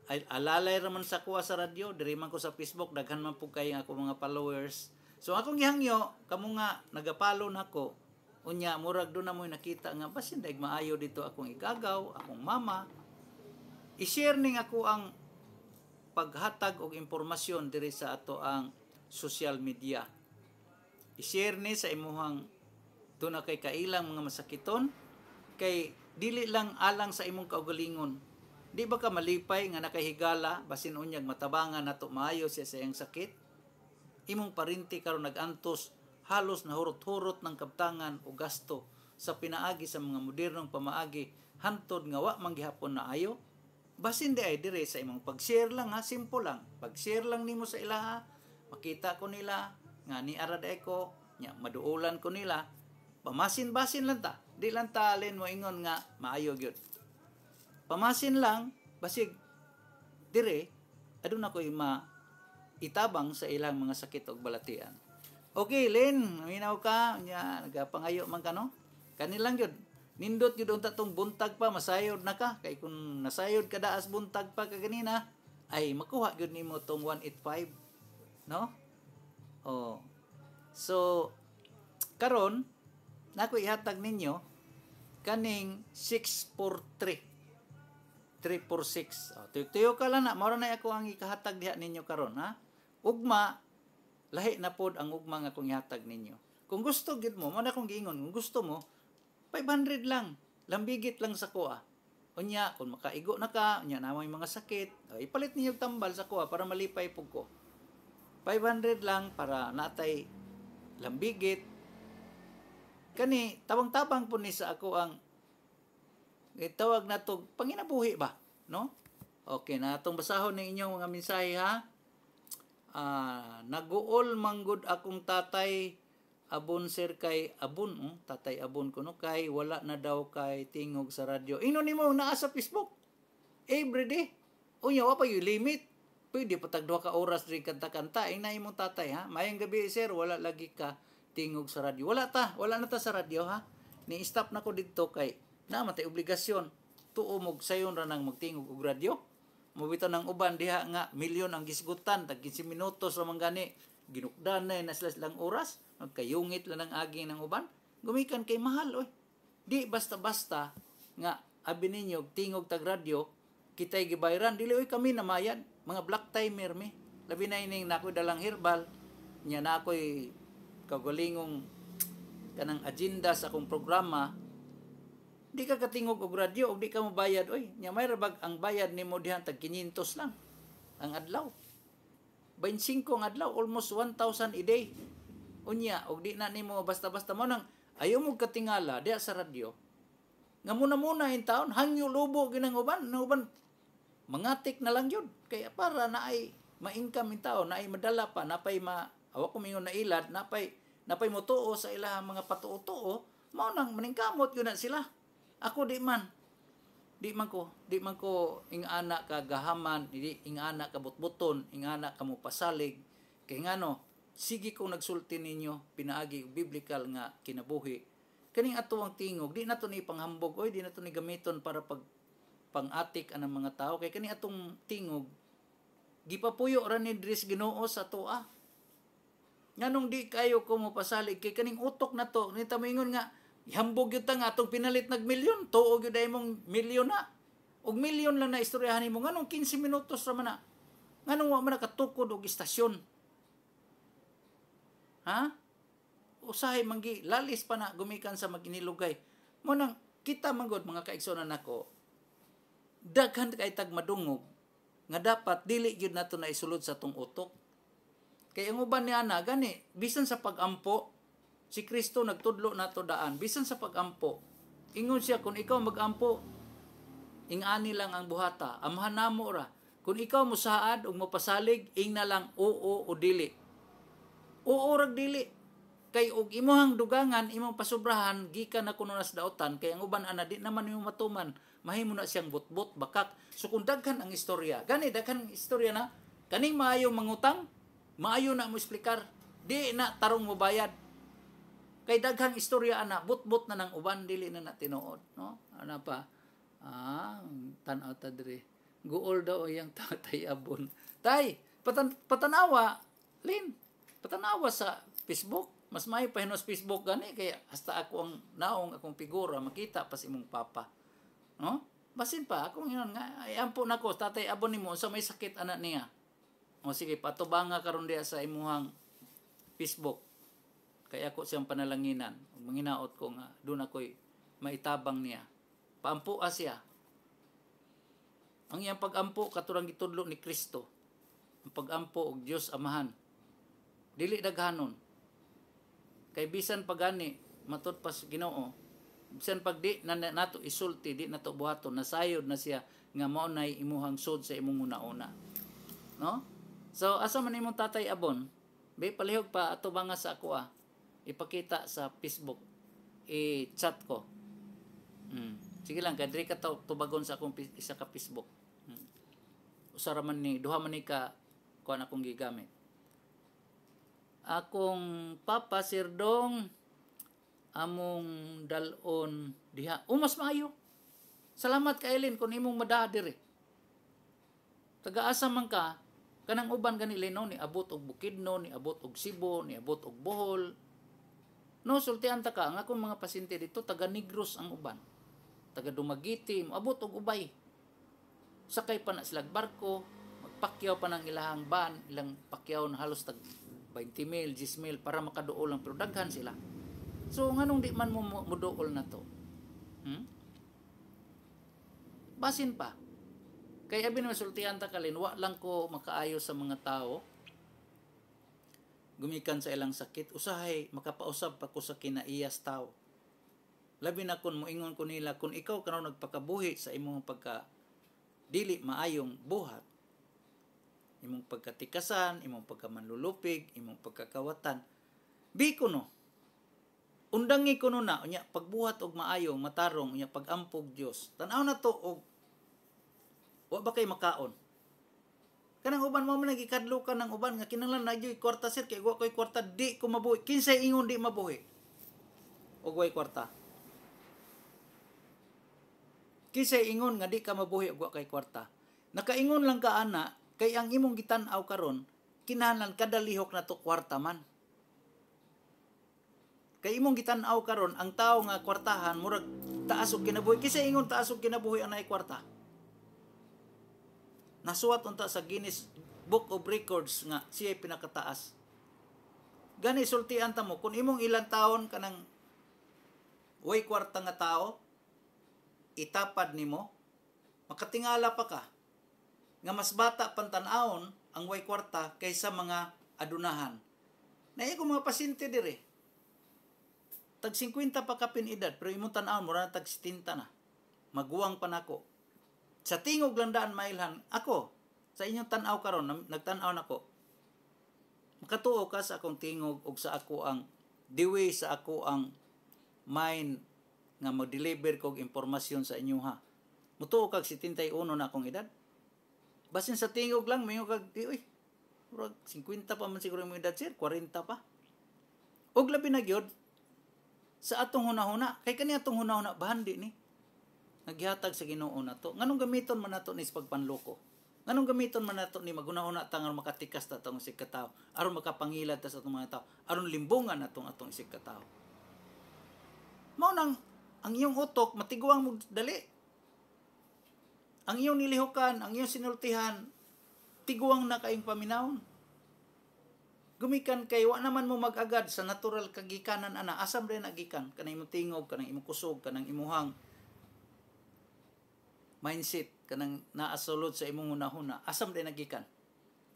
Ay alalay ra man sa kuha sa radyo, diri man ko sa Facebook, daghan man pud kay ako mga followers. So akong gihangyo kamo nga nagapalo nako. Unya murag do na mo nakita nga basin daig maayo dito akong igagaw, akong mama. I-share ning ako ang paghatag og impormasyon diri sa ato ang social media. I-share ni sa imuhang do na kay kailang mga masakiton kay dili lang alang sa imong kaugalingon. Di ba ka malipay nga nakahigala basin unyag matabangan nato maayo siya sa iyang sakit? Imong parinti karon nagantos halos nahurot-hurot ng kabtangan o gasto sa pinaagi sa mga modernong pamaagi hantod nga wa man gihapon na ayo. Basin di ay dire sa imong pag-share lang ha, simple lang. Pag-share lang nimo sa ilaha, makita ko nila nga ni ara day ko, nya maduulan ko nila. Pamasin-basin lang ta. Di lang ta alin mo ingon nga maayo gyud. Pamasin lang basig dire aduna koy itabang sa ilang mga sakit ug balatian. Okay, Len, minaw ka, nya nagapangayo man ka no? Kanilang gyud. Nindot gyud unta tong buntag pa masayod na ka kay kun nasayod ka daas buntag pa ka ganina ay makuha gyud nimo tong 185, no? Oh. So karon nako ihatag ninyo kaning 643 346. Tuyo ka lang na mao na ako ang ikahatag diha ninyo karon ha. Ugma lahi na pod ang ugma nga akong ihatag ninyo. Kung gusto gid mo, mo na akong giingon, kung gusto mo 500 lang, lambigit lang sa kuha. Unya kung makaigo na ka, unya na may mga sakit, ipalit ninyo tambal sa kuha para malipay pug ko. 500 lang para natay lambigit. Kani tabang-tabang po ni sa ako ang tawag na to panginabuhi ba, no? Okay, na atong basahon ng inyong mga mensahe ha. Naguol manggod akong tatay abon sir kay abon, tatay abon kuno kay wala na daw kay tingog sa radyo. Ino nimo naa sa Facebook everyday. Unya wa pa yung limit. Pwede pa tag 2 ka oras rin kanta-kanta. Na imong tatay ha. Mayang gabi sir, wala lagi ka tingog sa radyo. Wala na ta sa radyo ha. Ni-stop na ko dito kay na matay obligasyon tuo mog sayon ra nang magtingog og radyo. Mobito ng uban diha nga milyon ang gisgutan tag 15 minutos ra man gani ginukdan na lang oras magkayungit lang ang aging ng uban gumikan kay mahal oy. Di basta-basta nga abi ninyo tingog tag radyo kitay gibayran dili oy kami namayan mga black timer mi labi na ining nako dalang herbal nya na ako'y kaugalingong kanang agenda sa akong programa. Di ka katingog og radyo og di ka mobayad oy nya may rabag ang bayad nimo diha tag 500 lang ang adlaw 25 ang adlaw almost 1,000 a day unya og di na nimo basta-basta mo nang ayaw mo katingala diha sa radyo nga muna in taon hangyo lubo ginang uban mangatik na lang yun kaya para na ay ma-income in taon na ay madala pa napay awa ko mingon na ilad napay motuo sa ilang mga patuo-tuo mao nang maningkamot yun na sila. Ako di man ko ingana ka gahaman, ingana ka butbuton, ingana ka mo pasalig. Kay ngano, sige kong nagsulti ninyo pinaagi og biblical nga kinabuhi. Kaning ato ang tingog, di nato ni panghambog oy, di nato ni gamiton para pang-atik anang mga tao. Kay kaning atong tingog gipapuyo ra ni Dris Ginoo sa toa. Nganong di kayo ko mo pasalig kay kaning utok na to, ni tamingon nga ihambog yun nga atong pinalit nag-milyon. Tuog yun dahil mong milyon na. Og milyon lang na istoryahan mo. Nganong 15 minutos naman na. Nganong wa man nakatukod og istasyon. Ha? Usahay manggi. Lalis pa na gumikan sa maginilugay. Munang kita manggod mga kaigsonan nako. Daghan kay tag madungog. Nga dapat dili yun nato na isulod sa tong utok. Kaya ang uban ni ana gani. Bisan sa pagampo. Si Kristo nagtudlo nato daan bisan sa pagampo. Ingon siya kung ikaw magampo ingani lang ang buhata. Amahan namo ra. Kung ikaw mosaad ug mopasalig ing na lang oo o dili. Oo rag dili. Kay og imuhang dugangan, imong pasubrahan, gikan na kuno nas daotan, kay ang uban ana di naman imong matuman, mahimo na siyang butbut, bakak. So kung daghan ang istorya, gani daghan ang istorya na, kaning maayo mangutang, maayo na mo explicar, di na tarong mo bayad. Kay daghang istorya ana, butbut na ng uban, dili na tinuod, no? Ana pa? Tan-aw ta diri. Guol daw yang tatay abon. Tay, patanawa, Lin, patanawa sa Facebook. Mas may pahinos Facebook gani kaya hasta ako ang naong akong figura makita pa si imong papa. No? Basin pa ako nginon nga ay ampo nako tatay abon nimo sa may sakit anak niya. O sige patubanga karon diha sa imuhang Facebook. Kaya ako siyang panalanginan. Manginaot ko nga doon ako'y maitabang niya. Paampo siya. Ang iyang pag-ampo katurang gitudlo ni Kristo. Ang pag-ampo og Dios Amahan. Dili daghanon. Kay bisan pagani matud pas Ginoo, bisan pag di na nato isulti, di nato buhaton, nasayod na siya nga mao nay imuhang sud sa imong una-una. No? So asa man imong tatay abon, be palihog pa ato ba nga sa ako ipakita sa Facebook, i-chat ko. Sige lang kay diri ka tubagon sa akong isa ka Facebook. Usara man ni duha man ni ka kuan akong gigamit. Akong papa sirdong among dalon diha. Mas maayo. Salamat kay Eileen kun imong madaha diri. Taga-asa man ka kanang uban ganili no ni abot og Bukidnon, ni abot og Cebu, ni abot og Bohol. No sultian ta ka ang akong mga pasyente dito taga Negros ang uban. Taga Dumaguete, abot og ubay. Sakay pa na sila barko, magpakyaw pa ng ilahang van, ilang pakyaw na halos tag 20,000, 10,000 para makaduol lang pero daghan sila. So nganong di man mo muduol na to? Basin pa. Kay abi na sultihan ta kalin, wa lang ko makaayo sa mga tao. Gumikan sa ilang sakit, usahay makapausab pa ko sa kinaiyas tao. Labi na kun moingon ko nila kung ikaw kanaw nagpakabuhi sa imong pagka dili maayong buhat, imong pagkatikasan, imong pagkamanlulupig, imong pagkakawatan. Bi kuno. Undangi kuno na unya pagbuhat og maayo, matarong unya pagampog Dios. Tan-aw na to og wa ba kay makaon. Kanang uban mo man nagikadlo ka ng uban nga kinahanglan na gyud kwarta sir kay wa koy kwarta di ko mabuhi. Kinsay ingon di mabuhi. Og way kwarta. Kinsay ingon nga di ka mabuhi og wa kay kwarta. Nakaingon lang ka ana kay ang imong gitan-aw karon kinahanglan kada lihok na to kwarta man. Kay imong gitan-aw karon ang tawo nga kwartahan murag taas og kinabuhi. Kisay ingon taas og kinabuhi anay kwarta. Nasuwat unta sa Guinness Book of Records nga siya pinakataas. Gani sultian ta mo kung imong ilang taon kanang way kwarta nga tao itapad nimo makatingala pa ka nga mas bata pantanawon ang way kwarta kaysa mga adunahan. Naay ko mga pasyente dire. Tag 50 pa kapin edad pero imong tan-awon mura na tag 70 na. Maguwang pa nako. Sa tingog landaan mailhan ako sa inyong tan-aw karon nagtan-aw nako. Makatuo ka sa akong tingog ug sa ako ang diwi sa ako ang mind nga mag-deliver kog impormasyon sa inyo ha. Mutuo kag 71 na akong edad. Basin sa tingog lang, mayo kag, uy, 50 pa man siguro yung edad, sir, 40 pa. Og labi na gyud sa atong hunahuna, kay kani atong hunahuna, bahandi ni, naghihatag sa Ginoo na to. Nganong gamiton man nato ni sa pagpanloko? Nganong gamiton man nato ni maghunahuna ta nga makatikas ta atong isig katao, aron makapangilad ta sa atong mga tao, aron limbungan atong isig katao. Mao nang ang iyong utok matiguang mo dali. Ang iyong nilihukan, ang iyong sinultihan, tiguang na kaing paminawon. Gumikan kay wa naman mo mag-agad sa natural kagikanan ana, asam rin nagikan kanang imong tingog, kanang imong kusog, kanang imuhang mindset, kanang naasulod sa imong hunahuna, asam rin nagikan.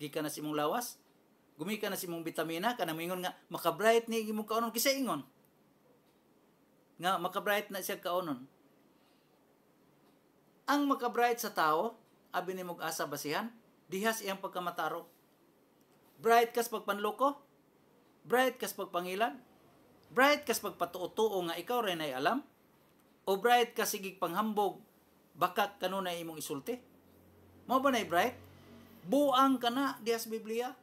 Gikan na sa imong lawas, gumikan na sa imong bitamina, kanang mingon nga makabright ni imong kaunon kisa ingon. Nga makabright na siya kaunon. Ang makabright sa tao, abi ni asa basihan, dihas iyang pagkamataro. Bright kas pagpanloko, bright kas pagpangilan, Bright kas pagpatuo-tuo nga ikaw rin ay alam? O bright ka sigig panghambog baka kanunay imong isulti? Mao ba nay bright? Buang ka na diha sa Biblia.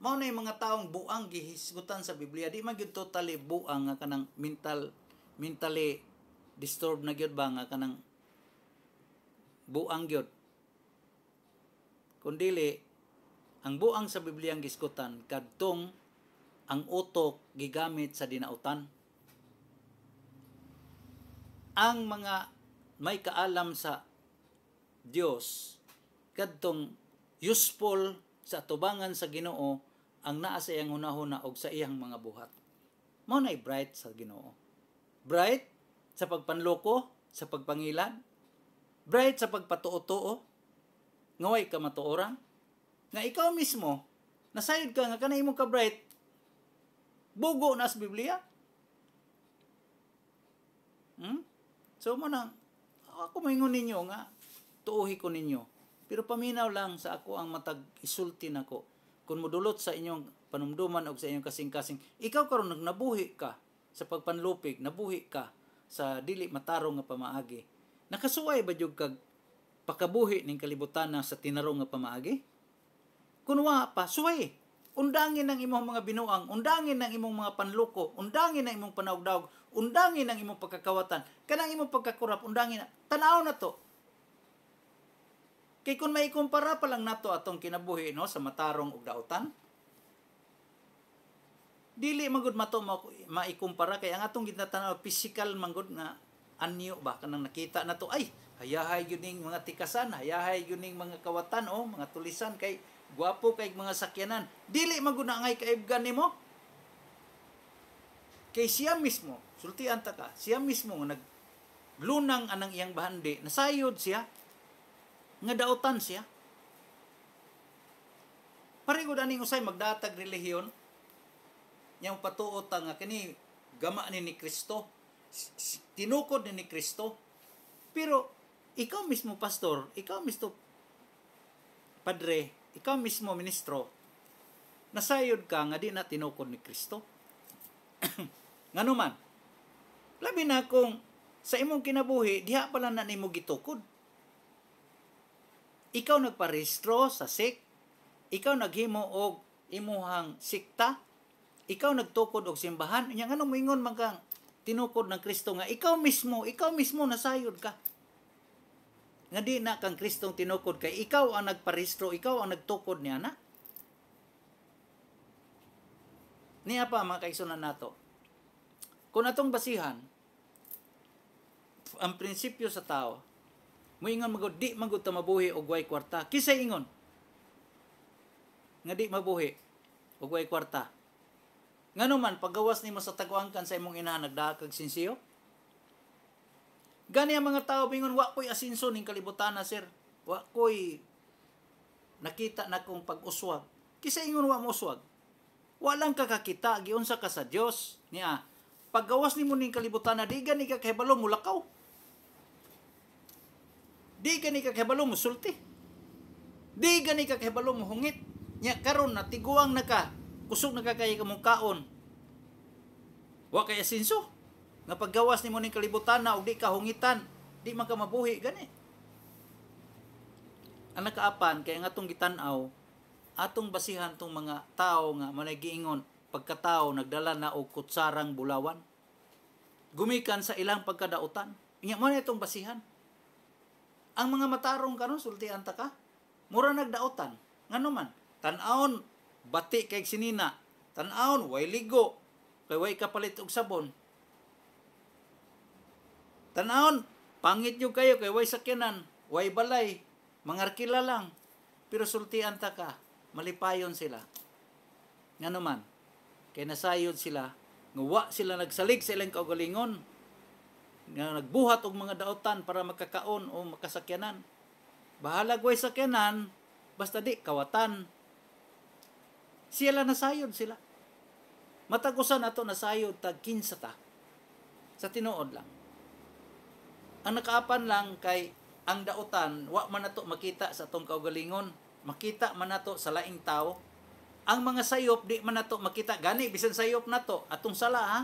Mao na yung mga taong buang gihisgutan sa Biblia. Di man gyud totally buang nga kanang mentally disturbed na gyud ba nga kanang buang gyud. Kundili ang buang sa Biblia ang gisgutan kadtong ang utok gigamit sa dinautan. Ang mga may kaalam sa Dios kadtong useful sa tubangan sa Ginoo ang naa sa iyang hunahuna og sa iyang mga buhat. Mao nay bright sa Ginoo. Bright sa pagpanloko, sa pagpangilan, bright sa pagpatuo-tuo, nga way ka matuoran, nga ikaw mismo nasayod ka nga kanay imong ka bright bugo na sa Biblia. So mo nang ako maingon ninyo nga tuohi ko ninyo. Pero paminaw lang sa ako ang matag isulti nako. Kung modulot sa inyong panumduman o sa inyong kasing-kasing, ikaw karon nagnabuhi ka sa pagpanlupig, nabuhi ka sa dili matarong nga pamaagi. Nakasuway ba jud kag pakabuhi ning kalibutan sa tinarong nga pamaagi? Kung wa pa, suway. Undangin ang imong mga binuang, undangin ang imong mga panluko, undangin ang imong panawdawg, undangin ang imong pagkakawatan, kanang imong pagkakurap, undangin na. Tanaw na to. Kay kung may kumpara pa lang nato atong kinabuhi no sa matarong ug dautan, dili magud mato maikumpara kay ang atong ginatanaw physical manggod nga anyo ba kanang nakita nato ay hayahay gyud ning mga tikasan, hayahay gyud ning mga kawatan o mga tulisan kay gwapo kay mga sakyanan. Dili magud na ngay kaibgan nimo. Kay siya mismo, sultian ta ka, siya mismo nga naglunang anang iyang bahandi, nasayod siya nga dautan siya. Parigod aning usay magdatag relihiyon yang patuot nga kini gama ni Kristo, tinukod ni Kristo. Pero ikaw mismo pastor, ikaw mismo padre, ikaw mismo ministro, nasayod ka nga di na tinukod ni Kristo. Ngano man, labi na kung sa imong kinabuhi diha pala na nimo gitukod. Ikaw nagparehistro sa SIC, ikaw naghimo og imuhang sikta, ikaw nagtukod og simbahan, nya nganong moingon man kang tinukod ng Kristo nga ikaw mismo nasayod ka. Nga di na kang Kristong tinukod kay ikaw ang nagparehistro, ikaw ang nagtukod niya na. Niya pa mga kaigsunan nato. Kung atong basihan ang prinsipyo sa tao, moingon magud di magud ta mabuhi og way kwarta. Kisay ingon nga di mabuhi og way kwarta. Ngano man paggawas nimo sa taguangkan sa imong ina nagdaha kag sinsiyo? Gani ang mga tao bingon wa koy asinso ning kalibutan na sir. Wa koy nakita na kong pag-uswag. Kisay ingon wa mo uswag. Wa lang ka kakita giunsa ka sa Dios niya. Paggawas nimo ning kalibutan na di gani ka kahibalo mulakaw. Di gani ka kahibalo mo sulti. Di gani ka kahibalo mo hungit. Nya karon na tiguang na ka, kusog na ka kay kamong kaon. Wa kay asinso. Nga paggawas nimo ning kalibutan na og di ka hungitan, di man ka mabuhi gani. Ang nakaapan kay ang atong gitan-aw, atong basihan tong mga tao nga manay giingon pagkatao nagdala na og kutsarang bulawan. Gumikan sa ilang pagkadautan. Inya mo na itong basihan. Ang mga matarong karon sultian ta ka, mura nagdautan. Ngano man, tan-aon bati kay sinina, tan-aon way ligo, kay way kapalit og sabon. Tan-aon pangit yo kayo kay way sakyanan, way balay, mangarkila lang. Pero sultian ta ka, malipayon sila. Ngano man, kay nasayod sila, nga wa sila nagsalig sa ilang kaugalingon, nga nagbuhat og mga dautan para makakaon o makasakyanan. Bahala way sakyanan, basta di kawatan. Sila nasayod sila. Matagusan ato nasayod tag 15 ta. Sa tinuod lang. Ang nakaapan lang kay ang dautan, wa man nato makita sa atong kaugalingon, makita man nato sa laing tao. ang mga sayop di man nato makita gani bisan sayop nato atong sala ha.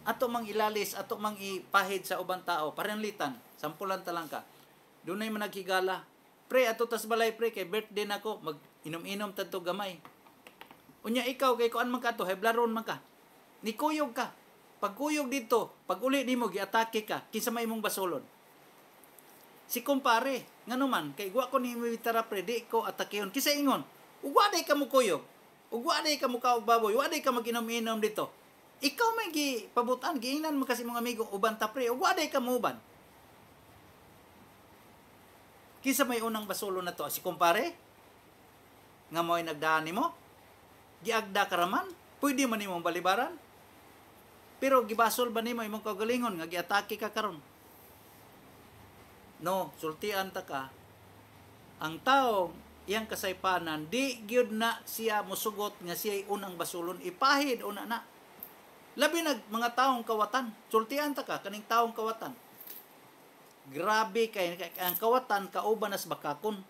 Ato mang ilalis, ato mang ipahid sa ubang tao, parenlitan, sampulan talang ka. Dunay man naghigala. Pre, ato tas balay pre, kay birthday nako, mag inom-inom tanto gamay. Unya ikaw, kay kuan man ka to, heblaron man ka. Nikuyog ka. Pag kuyog dito, pag uli nimo giatake ka, kinsa may imong basolon. Si kumpare, ngano man, kay guwa ko ni mitara pre, di ko atakehon. Kisa ingon, ugwa day ka mo kuyog. Ugwa day ka mo kaog baboy, ugwa day ka mag-inom-inom dito. Ikaw may gipabutan, giingnan mo kasi mga amigo, uban ta pre, ugwa day ka mo uban. Kinsa may unang basulo na to, si kumpare? Nga mo'y nagdaan nimo? Giagda ka raman? Pwede man nimong balibaran? Pero gibasol ba nimo imong kagalingon nga giatake ka karon? No, sultian ta ka. Ang taong iyang kasaypanan, di gyud na siya musugot nga siya unang basulon, ipahid una na. Labi nag mga taong kawatan, sultian ta ka kaning taong kawatan. Grabe kay ang kawatan kauban as bakakon.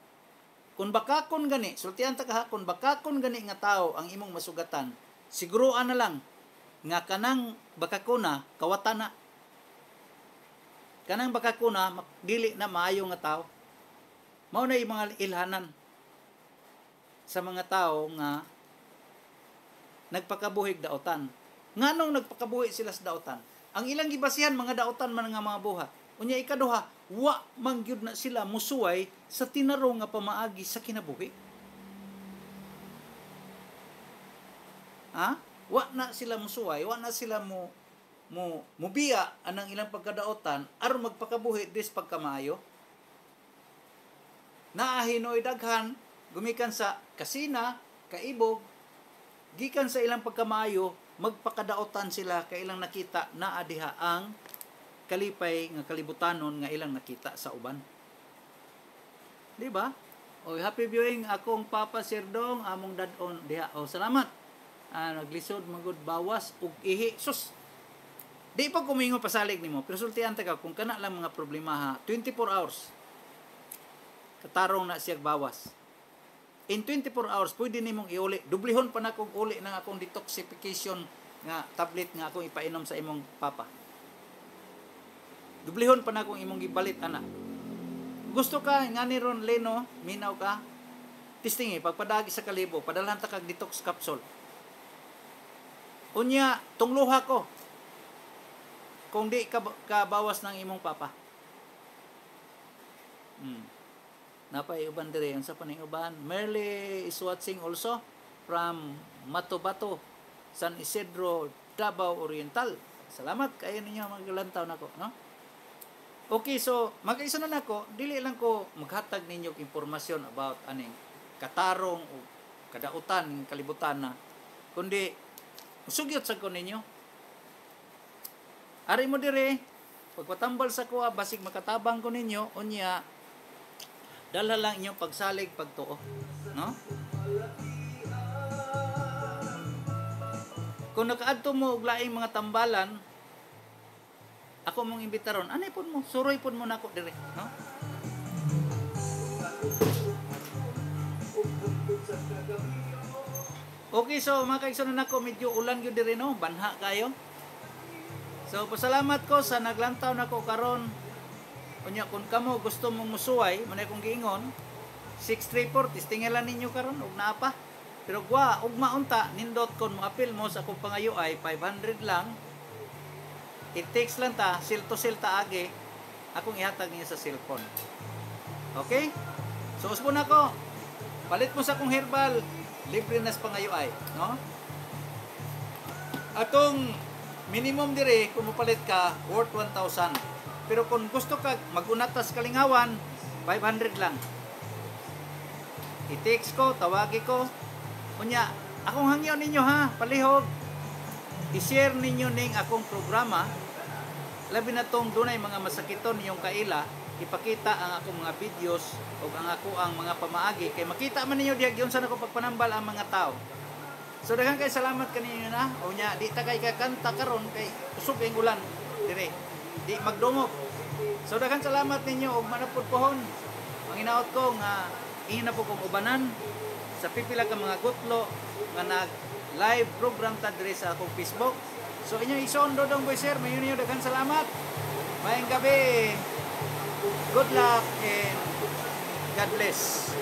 Kung bakakon gani, sultian ta ka, kung bakakon gani nga tao ang imong masugatan, siguruan na lang nga kanang bakakuna kawatan na. Kanang bakakuna dili na maayo nga tao. Mao na yung mga ilhanan sa mga tao nga nagpakabuhig daotan. Nganong nagpakabuhi sila sa daotan? Ang ilang gibasihan mga daotan man nga mga buhat. Unya ikaduha, wa man gyud na sila musuway sa tinarong nga pamaagi sa kinabuhi. Ha? Wa na sila musuway, wa na sila mubiya anang ilang pagkadaotan aron magpakabuhi dis pagkamaayo. Naahinoy daghan gumikan sa kasina, kaibog, gikan sa ilang pagkamaayo, magpakadaotan sila kay ilang nakita na adiha ang kalipay nga kalibutanon nga ilang nakita sa uban. Di ba? O happy viewing akong Papa Sirdong among dadon diha. O salamat. Naglisod magud bawas ug ihi. Sus. Di pa kumingo pasalig nimo, pero sultian ta ka kung kana lang mga problema ha, 24 hours. Katarong na siya bawas. In 24 hours, pwede nimong iuli. Dublihon pa na kong uli ng akong detoxification nga tablet nga akong ipainom sa imong papa. Dublihon pa na kong imong gibalit, ana. Gusto ka, nga ni Ron Leno, minaw ka, tistingi, pagpadagi sa kalibo, padalhan ta kag detox capsule. Unya, tungluha ko, kung di ka bawas ng imong papa. Napay uban dire unsa pa ning uban. Merly is watching also from Matobato, San Isidro, Davao Oriental. Salamat kayo ninyo maglantaw nako, no? Okay, so magkaisa na nako, dili lang ko maghatag ninyo impormasyon about aning katarong o kadautan ng kalibutan na, kundi sugyot sa ko ninyo. Ari mo dire pagpatambal sa kuha basig makatabang ko ninyo unya dala lang inyong pagsalig pagtuo, no? Kung nakaadto mo og laing mga tambalan, ako mong imbitaron, anay pud mo, suroy pud mo nako dire, no? Okay, so mga kaigsunan nako, medyo ulan gyud dire, no? Banha kayo. So pasalamat ko sa naglantaw nako karon. Unya kung kamo gusto mong musuway, manay kong giingon, 634 tistingelan ninyo karon og naapa. Pero gwa og maunta nindot kon mo apil mo sa akong pangayo ay 500 lang. It takes lang ta sil to sil ta agi akong ihatag niya sa cellphone. Okay? So usbon ako. Palit mo sa akong herbal, libre na sa pangayo ay, no? Atong minimum dire kung mopalit ka worth 1,000. Pero kung gusto ka magunatas kalingawan, 500 lang. I-text ko, tawagi ko. Kunya, akong hangyaw ninyo ha, palihog. I-share ninyo ning akong programa. Labi na tong dunay mga masakiton ninyong kaila, ipakita ang akong mga videos o ang ako ang mga pamaagi. Kay makita man ninyo diha gyud sa ako pagpanambal ang mga tao. So daghang kay salamat kaninyo na. O nya, di ta kay kakanta karon kay usog ang ulan dire. Di magdungog. So daghang salamat ninyo og manapod pohon. Ang hinaot ko nga ingin na po kong ubanan. sa pipila ka mga gutlo nga nag live program ta diri sa akong Facebook. So inyo ison dodong boy sir, mayon niyo daghang salamat. Mayong gabi. Good luck and God bless.